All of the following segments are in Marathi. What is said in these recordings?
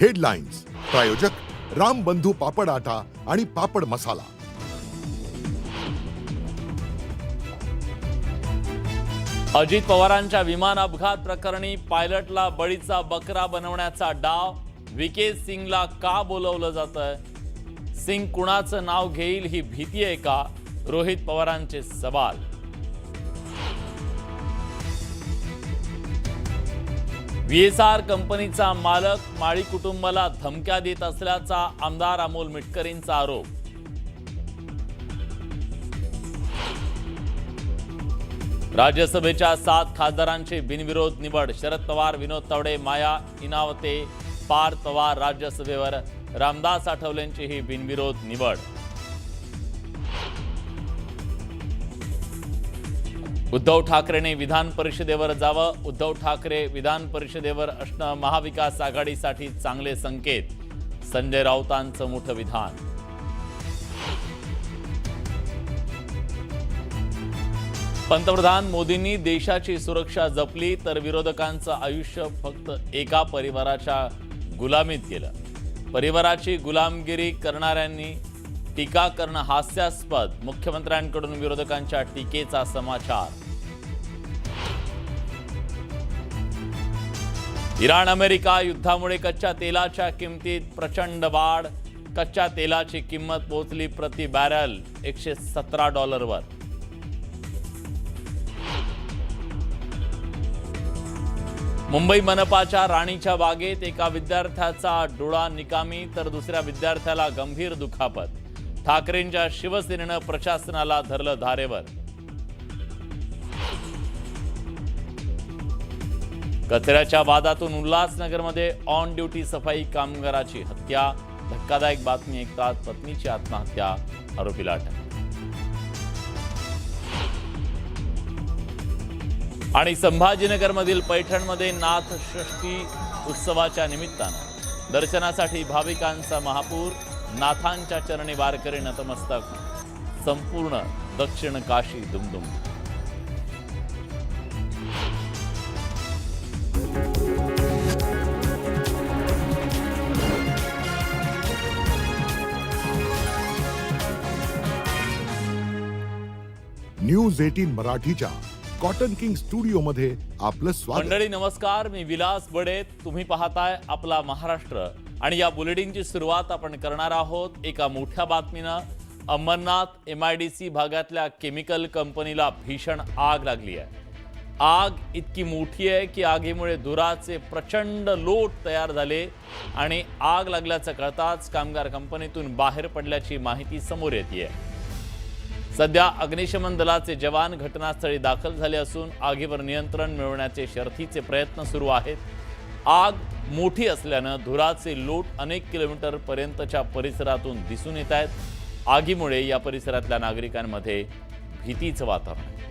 हेडलाईन्स प्रायोजक राम बंधू पापड आटा आणि पापड मसाला। अजित पवारांच्या विमान अपघात प्रकरणी पायलटला बळीचा बकरा बनवण्याचा डाव, विके सिंगला का बोलवलं जातंय? सिंग कुणाचं नाव घेईल ही भीती आहे का? रोहित पवारांचे सवाल। VSR कंपनीचा मालक माळी कुटुंबाला धमक्या देत असल्याचा आमदार अमोल मिटकरींचा आरोप। राज्यसभेच्या 7 खासदारांची बिनविरोध निवड, शरद पवार, विनोद तावडे, माया इनावते, पार्थ पवार राज्यसभेवर, रामदास आठवलेंची ही बिनविरोध निवड। उद्धव ठाकरेंनी विधान परिषदेवर जावं, उद्धव ठाकरे विधान परिषदेवर असणं महाविकास आघाडीसाठी चांगले संकेत, संजय राऊतांचं मोठं विधान। पंतप्रधान मोदींनी देशाची सुरक्षा जपली तर विरोधकांचं आयुष्य फक्त एका परिवाराच्या गुलामीत गेलं। परिवाराची गुलामगिरी करणाऱ्यांनी टीका करणं हास्यास्पद, मुख्यमंत्र्यांकडून विरोधकांच्या टीकेचा समाचार। इराण अमेरिका युद्धामुळे कच्च्या तेलाच्या किमतीत प्रचंड वाढ, कच्च्या तेलाची किंमत पोहोचली प्रति बॅरल $117वर। मुंबई मनपाच्या राणीच्या बागेत एका विद्यार्थ्याचा डोळा निकामी तर दुसऱ्या विद्यार्थ्याला गंभीर दुखापत, ठाकरेंच्या शिवसेनेनं प्रशासनाला धरलं धारेवर। कचऱ्याच्या वादातून उल्हासनगरमध्ये ऑन ड्युटी सफाई कामगाराची हत्या, धक्कादायक बातमी ऐकताच पत्नीची आत्महत्या, आरोपीला अटक। आणि संभाजीनगरमधील पैठणमध्ये नाथ षष्ठी उत्सवाच्या निमित्तानं दर्शनासाठी भाविकांचा महापूर, नाथांच्या चरणी वारकरी नतमस्तक, संपूर्ण दक्षिण काशी दुमदुम। न्यूज 18 मराठीच्या कॉटन किंग स्टुडिओ मध्ये आपलं स्वागत। मंडळी नमस्कार, मी विलास बडे, तुम्ही पाहताय आपला महाराष्ट्र आणि या बुलेटिनची सुरुवात आपण करणार आहोत एका मोठ्या बातमीनं। अंबरनाथ MIDC भागातल्या केमिकल कंपनीला भीषण आग लागली आहे। आग इतकी मोठी आहे की आगीमुळे धुराचे प्रचंड लोट तयार झाले आणि आग लागल्याचं कळताच कामगार कंपनीतून बाहेर पडल्याची माहिती समोर येते। सध्या अग्निशमन दलाचे जवान घटनास्थळी दाखल झाले असून आगीवर नियंत्रण मिळवण्याचे शर्थीचे प्रयत्न सुरू आहेत। आग मोठी असल्यानं धुराचे लोट अनेक किलोमीटर पर्यंतच्या परिसरातून दिसून येत आहेत। आगीमुळे या परिसरातल्या नागरिकांमध्ये भीतीचं वातावरण आहे।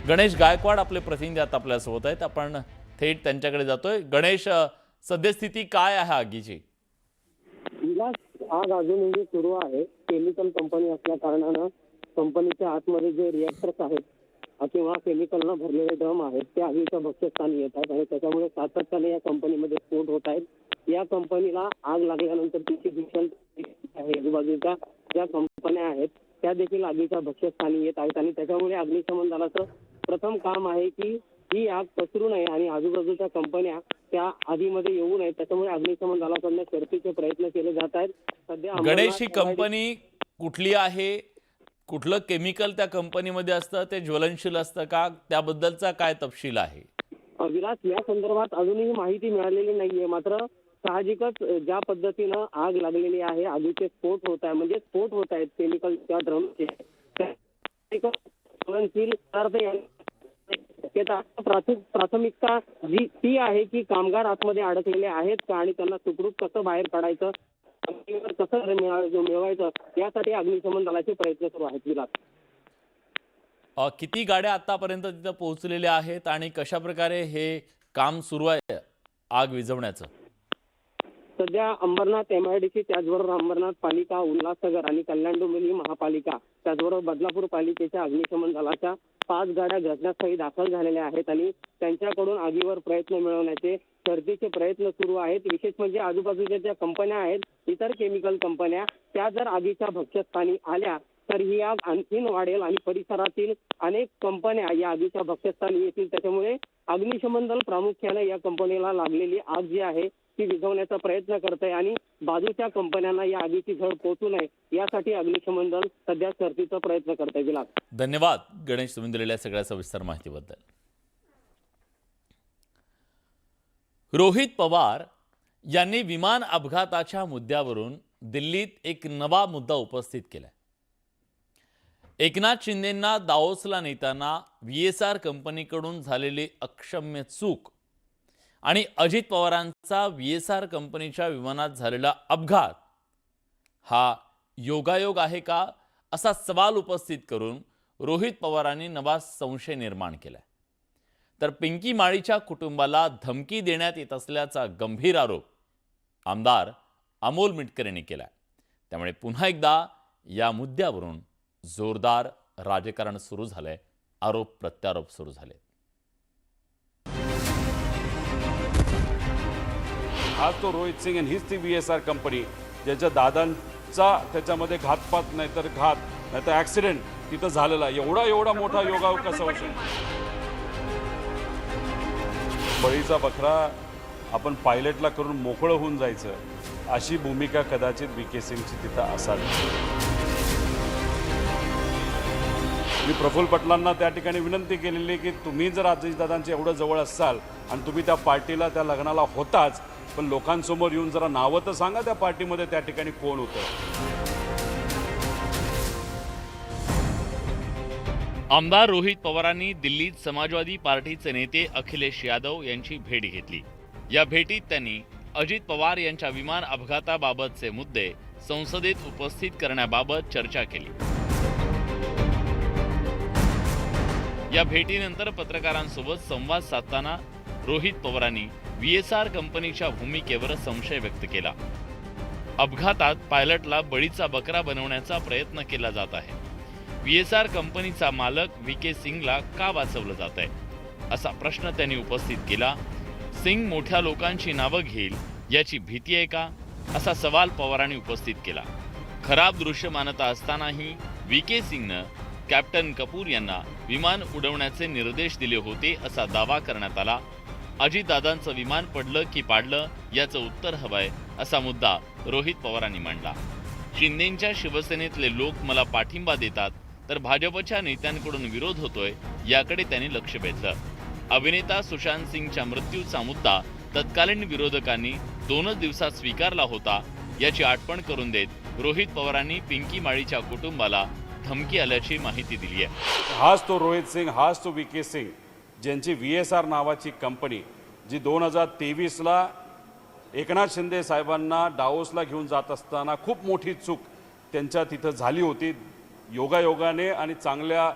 गणेश गायकवाड आपले प्रतिनिधी आता आपल्यासोबत आहेत, आपण थेट त्यांच्याकडे जातोय। गणेश, सद्यस्थिती काय आहे आगीची? आग अजूनही सुरू आहे। केमिकल कंपनी असल्या कारणानं कंपनीच्या आतमध्ये जे रिएक्टर्स आहेत किंवा केमिकलनं भरलेले ड्रम आहेत ते आगीच्या भक्ष्यस्थानी येत आहेत आणि त्याच्यामुळे सातत्याने या कंपनीमध्ये स्फोट होत आहेत। या कंपनीला आग लागल्यानंतर तिची भीषण आहे, आजूबाजूच्या ज्या कंपन्या आहेत त्या देखील आगीच्या भक्ष्यस्थानी येत आहेत आणि त्याच्यामुळे अग्निशमन दलाचं प्रथम काम आहे की ही आग पसरू नये आणि आजूबाजूच्या कंपन्या त्या आगीमध्ये येऊ नये, त्याच्यामुळे अग्निशमन दलाकडून शर्थीचे प्रयत्न केले जात आहेत। सध्या गणेश, ही कंपनी कुठली आहे? कुठलं केमिकल त्या कंपनीमध्ये असतं? ते ज्वलनशील असतं का? त्याबद्दलचा काय तपशील आहे? विलास, या संदर्भात अजूनही माहिती मिळालेली नाहीये, मात्र साहजिकच ज्या पद्धतीनं आग लागलेली आहे, आगीचे स्फोट होत आहे, म्हणजे स्फोट होत आहेत केमिकलच्या ड्रमचे, ज्वलनशील शक्यता प्राथमिकता जी ती आहे की कामगार आतमध्ये अडकलेले आहेत का आणि त्यांना सुखरूप कसं बाहेर काढायचं, कसं मिळवायचं, यासाठी अग्निशमन दलाचे प्रयत्न सुरू आहेत। विलास, किती गाड्या आतापर्यंत तिथं पोहोचलेल्या आहेत आणि कशा प्रकारे हे काम सुरू आहे आग विझवण्याचं? सध्या अंबरनाथ MIDC, त्याचबरोबर अंबरनाथ पालिका, उल्हासनगर आणि कल्याण डोंबिवली महापालिका, त्याचबरोबर बदलापूर पालिकेच्या अग्निशमन दलाच्या 5 गाड्या घटनास्थळी दाखल झालेल्या आहेत आणि त्यांच्याकडून आगीवर प्रयत्न मिळवण्याचे शर्थीचे प्रयत्न सुरू आहेत. विशेष म्हणजे आजूबाजूच्या ज्या कंपन्या आहेत, इतर केमिकल कंपन्या, त्या जर आगीच्या भक्ष्यस्थानी आल्या तर ही आग आणखीन वाढेल आणि परिसरातील अनेक कंपन्या या आगीच्या भक्ष्यस्थानी येतील. त्याच्यामुळे अग्निशमन दल प्रामुख्याने या कंपनीला लागलेली आग जी आहे ती विझवण्याचा प्रयत्न करत आहे आणि बाजूच्या कंपन्यांना या आगीची झळ पोहोचू नये यासाठी अग्निशमन दल सध्या शर्थीचा प्रयत्न करत आहे. विलास, धन्यवाद गणेश, तुम्ही दिलेल्या सगळ्या सविस्तर माहितीबद्दल. रोहित पवार यांनी विमान अपघाताच्या मुद्द्यावरून दिल्लीत एक नवा मुद्दा उपस्थित केलाय. एकनाथ शिंदेंना दाओसला नेताना VSR कंपनीकडून झालेली अक्षम्य चूक आणि अजित पवारांचा VSR कंपनीच्या विमानात झालेला अपघात हा योगायोग आहे का, असा सवाल उपस्थित करून रोहित पवारांनी नवा संशय निर्माण केलाय. तर पिंकी माळीच्या कुटुंबाला धमकी देण्यात येत असल्याचा गंभीर आरोप आमदार अमोल मिटकर यांनी केलाय. त्यामुळे पुन्हा एकदा या मुद्द्यावरून जोरदार राजकारण सुरू झालंय, आरोप प्रत्यारोप सुरू झाले. आज तो रोहित सिंग आणि हीच ती VSR कंपनी ज्याच्या दादांचा त्याच्यामध्ये घातपात नाहीतर घात नाहीतर ॲक्सिडेंट तिथं झालेला. एवढा मोठा योगायोग कसा होऊ शकतो? बळीचा बकरा आपण पायलटला करून मोकळं होऊन जायचं, अशी भूमिका कदाचित VK सिंगची तिथं असावी. मी प्रफुल्ल पटलांना त्या ठिकाणी विनंती केलेली की तुम्ही जर अजितदादांच्या एवढं जवळ असाल आणि तुम्ही त्या पार्टीला, त्या लग्नाला होताच, पण लोकांसमोर येऊन जरा नावं तर सांगा त्या पार्टीमध्ये त्या ठिकाणी कोण होतं. आमदार रोहित पवारांनी दिल्लीत समाजवादी पार्टीचे नेते अखिलेश यादव यांची भेट घेतली. या भेटीत त्यांनी अजित पवार यांच्या विमान अपघाताबाबतचे मुद्दे संसदेत उपस्थित करण्याबाबत चर्चा केली. या भेटीनंतर पत्रकारांसोबत संवाद साधताना रोहित पवारांनी VSR कंपनीच्या भूमिकेवर संशय व्यक्त केला. अपघातात पायलटला बळीचा बकरा बनवण्याचा प्रयत्न केला जात आहे. VSR कंपनीचा मालक VK सिंगला का वाचवलं जात आहे, असा प्रश्न त्यांनी उपस्थित केला. सिंग मोठ्या लोकांची नावं घेईल याची भीती आहे का, असा सवाल पवारांनी उपस्थित केला. खराब दृश्यमानता असतानाही VK सिंगनं कॅप्टन कपूर यांना विमान उडवण्याचे निर्देश दिले होते, असा दावा करण्यात आला. अजितदादांचं विमान पडलं की पाडलं याचं उत्तर हवंय, असा मुद्दा रोहित पवारांनी मांडला. शिंदेंच्या शिवसेनेतले लोक मला पाठिंबा देतात तर भाजपच्या नेत्यांकडून विरोध होतोय, याकडे त्यांनी लक्ष वेधलं. अभिनेता सुशांत सिंगच्या मृत्यूचा मुद्दा तत्कालीन विरोधकांनी 2च दिवसात स्वीकारला होता, याची आठवण करून देत रोहित पवारांनी पिंकी माळीच्या कुटुंबाला धमकी आल्याची माहिती दिली आहे. हाच तो रोहित सिंग, हाच तो VK सिंग, ज्यांची VSR नावाची कंपनी जी 2023ला एकनाथ शिंदे साहेबांना डाओसला घेऊन जात असताना खूप मोठी चूक त्यांच्या तिथं झाली होती. योगायोगाने आणि चांगल्या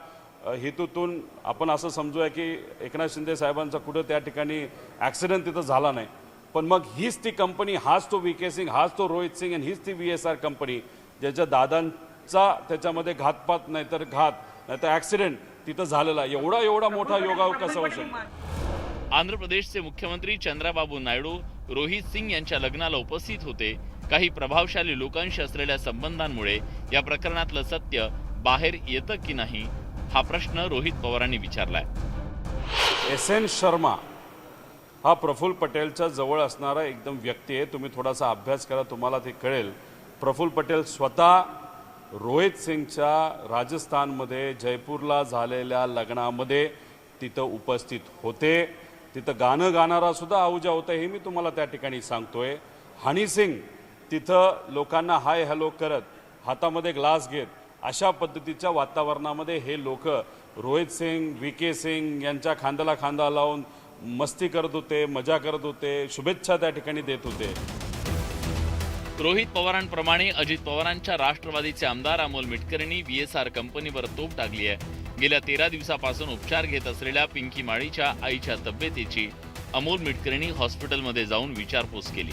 हेतूतून आपण असं समजूया की एकनाथ शिंदे साहेबांचा कुठं त्या ठिकाणी ॲक्सिडेंट तिथं झाला नाही. पण मग हीच ती कंपनी, हाच तो VK सिंग, हाच तो रोहित सिंग आणि हीच ती VSR कंपनी ज्याच्या दादांचा त्याच्यामध्ये घातपात नाहीतर घात नाहीतर ॲक्सिडेंट तिथं झालेला. एवढा मोठा योगायोग कसा होऊ शकतो? आंध्र प्रदेशचे मुख्यमंत्री चंद्राबाबू नायडू रोहित सिंग यांच्या लग्नाला उपस्थित होते. काही प्रभावशाली लोकांशी असलेल्या संबंधांमुळे या प्रकरणातलं सत्य बाहेर येतं की नाही, हा प्रश्न रोहित पवारांनी विचारलाय. SN शर्मा हा प्रफुल्ल पटेलच्या जवळ असणारा एकदम व्यक्ती आहे. तुम्ही थोडासा अभ्यास करा, तुम्हाला ते कळेल. प्रफुल्ल पटेल स्वतः रोहित सिंगच्या राजस्थानमध्ये जयपूरला झालेल्या लग्नामध्ये तिथं उपस्थित होते. तिथं गाणं गाणारा सुद्धा आहुजा होता, हे मी तुम्हाला त्या ठिकाणी सांगतोय. हनी सिंग तिथं लोकांना हाय हॅलो करत, हातामध्ये ग्लास घेत, अशा पद्धतीच्या वातावरणामध्ये हे लोक रोहित सिंग, VK सिंग यांच्या खांद्याला खांदा लावून मस्ती करत होते, मजा करत होते, शुभेच्छा त्या ठिकाणी देत होते. रोहित पवारांप्रमाणे अजित पवारांच्या राष्ट्रवादीचे आमदार अमोल मिटकर यांनी VSR कंपनीवर तोफ टाकली आहे. गेल्या 13 दिवसापासून उपचार घेत असलेल्या पिंकी माळीच्या आईच्या तब्येतीची अमोल मिटकर यांनी हॉस्पिटलमध्ये जाऊन विचारपूस केली.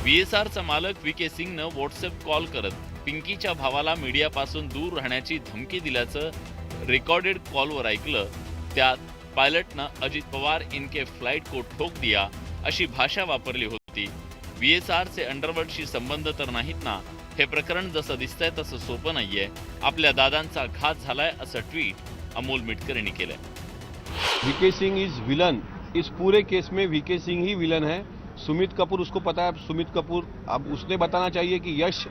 VSRचा मालक VK सिंगनं व्हॉट्सअप कॉल करत पिंकीच्या भावाला मीडियापासून दूर राहण्याची धमकी दिल्याचं रेकॉर्डेड कॉलवर ऐकलं। त्यात पायलटनं अजित पवार इनके फ्लाइट को ठोक दिया अशी भाषा वापरली होती। VSRचे अंडरवर्ल्डशी संबंध तर नाहीत ना, हे प्रकरण जसं दिसतंय तसं सोपं नाहीये, आपल्या दादांचा घात झालाय असं ट्विट अमोल मिटकर यांनी केलंय। वीके सिंह इज विलन, इस पूरे केस में वीके सिंह ही विलन है। सुमित कपूर, उसको पता है सुमित कपूर, अब उसने बताना चाहिए कि यश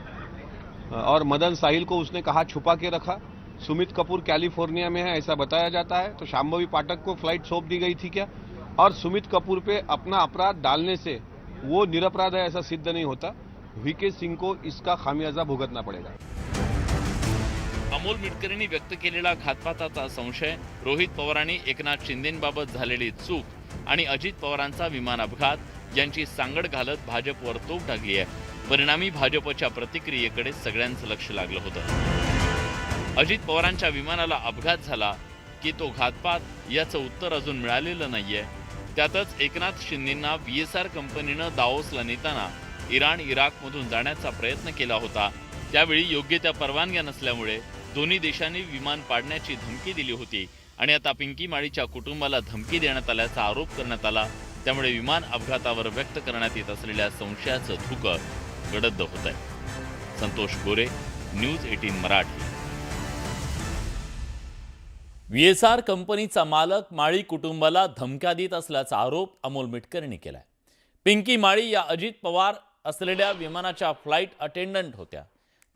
और मदन साहिल को उसने कहा छुपा के रखा। सुमित कपूर कैलिफोर्निया में है ऐसा बताया जाता है, तो शांभवी पाठक को फ्लाइट सौंप दी गई थी क्या? और सुमित कपूर पे अपना अपराध डालने से वो निरपराध है ऐसा सिद्ध नहीं होता। वीके सिंह को इसका खामियाजा भुगतना पड़ेगा। अमोल मिटकर यांनी व्यक्त केलेला घातपाताचा संशय, रोहित पवारांनी एकनाथ शिंदेंबाबत झालेली चूक आणि अजित पवारांचा विमान अपघात यांची सांगड घालत भाजपवर तोफ टाकली आहे। परिणामी भाजपच्या प्रतिक्रियेकडे सगळ्यांचं लक्ष लागलं होतं। अजित पवारांच्या विमानाला अपघात झाला की तो घातपात याचं उत्तर अजून मिळालेलं नाहीये। त्यातच एकनाथ शिंदेंना VSR कंपनीनं दाओसला नेताना इराण इराकमधून जाण्याचा प्रयत्न केला होता। त्यावेळी योग्य त्या परवानग्या नसल्यामुळे दोन्ही देशांनी विमान पाडण्याची धमकी दिली होती आणि आता पिंकी माळीच्या कुटुंबाला धमकी देण्यात आल्याचा आरोप करण्यात आला। त्यामुळे विमान अपघातावर व्यक्त करण्यात येत असलेल्या संशयाचं धुकं गडद होत आहे। संतोष गोरे, न्यूज 18 मराठी। VSR कंपनीचा मालक माळी कुटुंबाला धमक्या देत असल्याचा आरोप अमोल मिटकर यांनी केलाय। पिंकी माळी या अजित पवार असलेल्या विमानाच्या फ्लाइट अटेंडंट होत्या।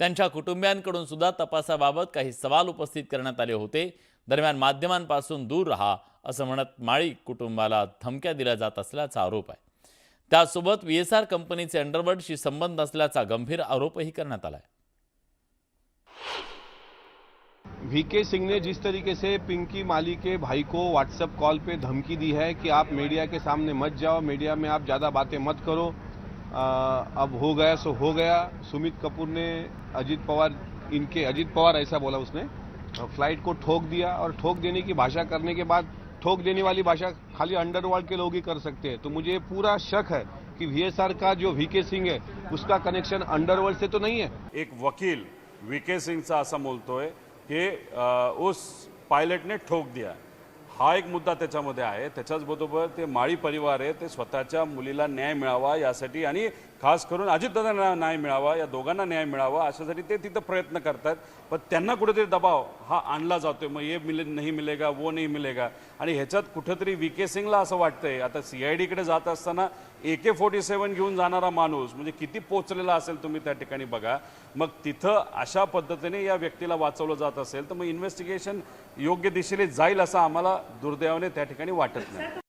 त्यांच्या कुटुंबियांकडून सुद्धा तपासाबाबत काही सवाल उपस्थित करण्यात आले होते। दरम्यान माध्यमांपासून दूर राहा असं म्हणत माळी कुटुंबाला धमक्या दिल्या जात असल्याचा आरोप आहे। त्यासोबत VSR कंपनीचे अंडरवर्ल्डशी संबंध असल्याचा गंभीर आरोपही करण्यात आलाय। वीके सिंह ने जिस तरीके से पिंकी माली के भाई को व्हाट्सएप कॉल पे धमकी दी है कि आप मीडिया के सामने मत जाओ, मीडिया में आप ज़्यादा बातें मत करो, अब हो गया सो हो गया। सुमित कपूर ने अजित पवार ऐसा बोला उसने, फ्लाइट को ठोक दिया और ठोक देने की भाषा करने के बाद ठोक देने वाली भाषा खाली अंडरवर्ल्ड के लोग ही कर सकते हैं। तो मुझे पूरा शक है कि VSR का जो वीके सिंह है उसका कनेक्शन अंडरवर्ल्ड से तो नहीं है। एक वकील वीके सिंगचा असं बोलतोय की उस पायलटने ठोक दिया, हा एक मुद्दा त्याच्यामध्ये आहे। त्याच्याचबरोबर ते माळी परिवार आहे, ते स्वतःच्या मुलीला न्याय मिळावा यासाठी आणि खास करून अजितदादांना न्याय मिळावा, या दोघांना न्याय मिळावा अशासाठी ते तिथं प्रयत्न करतात। पण त्यांना कुठेतरी दबाव हा आणला जातोय, मग ये नहीं मिलेगा वो नहीं मिलेगा, आणि ह्याच्यात कुठेतरी वीके सिंगला असं वाटतंय आता CID कडे जात असताना AK-47 घेऊन जाणारा माणूस म्हणजे किती पोचलेला असेल तुम्ही त्या ठिकाणी बघा। मग तिथं अशा पद्धतीने या व्यक्तीला वाचवलं जात असेल तर मग इन्व्हेस्टिगेशन योग्य दिशेने जाईल असं आम्हाला दुर्दैवाने त्या ठिकाणी वाटत नाही।